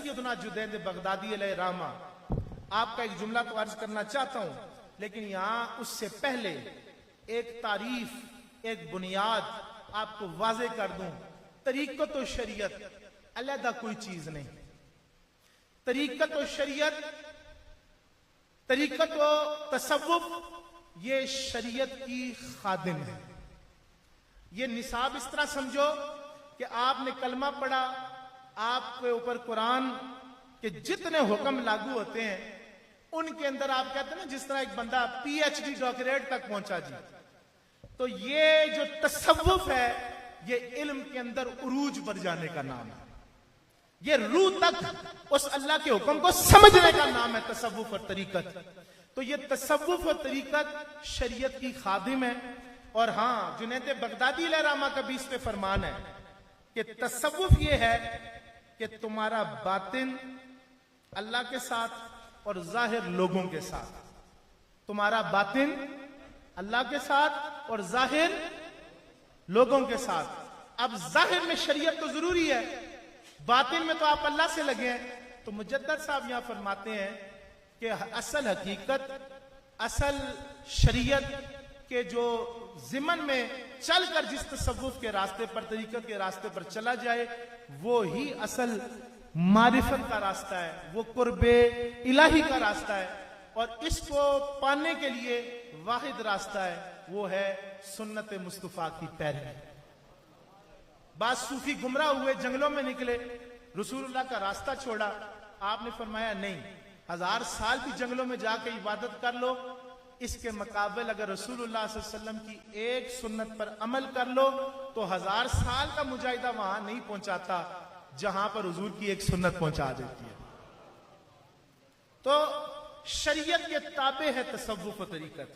सैयदना Junaid Baghdadi अलैहिर्रहमा, आपका एक जुमला तो अर्ज करना चाहता हूं, लेकिन यहां उससे पहले एक तारीफ, एक बुनियाद आपको वाजे कर दूं। तरीकत और शरीयत अलहदा कोई चीज नहीं। तरीकत और शरीयत, तरीकत और तसव्वुफ ये शरीयत की खादिम है। ये निसाब इस तरह समझो कि आपने कलमा पढ़ा, आपके ऊपर कुरान के जितने हुक्म लागू होते हैं उनके अंदर आप कहते हैं ना, जिस तरह एक बंदा पीएचडी डॉक्टरेट तक पहुंचा जी, तो ये जो तसव्वुफ है ये इल्म के अंदर उरूज पर जाने का नाम है। ये रूह तक उस अल्लाह के हुक्म को समझने का नाम है तसव्वुफ और तरीकत। तो ये तसव्वुफ और तरीकत शरीयत की खादिम है। और हां, जुनैद बगदादी अलैहिर्रहमा का भी इस पे फरमान है कि तसव्वुफ ये है कि तुम्हारा बातिन अल्लाह के साथ और जाहिर लोगों के साथ, तुम्हारा बातिन अल्लाह के साथ और जाहिर लोगों के साथ। अब जाहिर में शरीयत तो जरूरी है, बातिन में तो आप अल्लाह से लगे हैं। तो मुजद्दद साहब यहां फरमाते हैं कि असल हकीकत, असल शरीयत के जो जिमन में चलकर जिस तसव्वुफ के रास्ते पर, तरीकत के रास्ते पर चला जाए, वो ही असल मारिफत का रास्ता है, वो कुर्बे इलाही का रास्ता है। और इसको पाने के लिए वाहिद रास्ता है, वो है सुन्नत मुस्तफा की पैरवी। बाद सूफी गुमराह हुए, जंगलों में निकले, रसूलुल्लाह का रास्ता छोड़ा। आपने फरमाया नहीं, 1000 साल भी जंगलों में जाके इबादत कर लो, इसके मुकाबले अगर रसूलुल्लाह सल्लल्लाहु अलैहि वसल्लम की एक सुन्नत पर अमल कर लो तो 1000 साल का मुजाहिदा वहां नहीं पहुंचाता जहां पर हुजूर की एक सुन्नत पहुंचा देती है। तो शरीयत के ताबे है तसव्वुफ और तरीकत।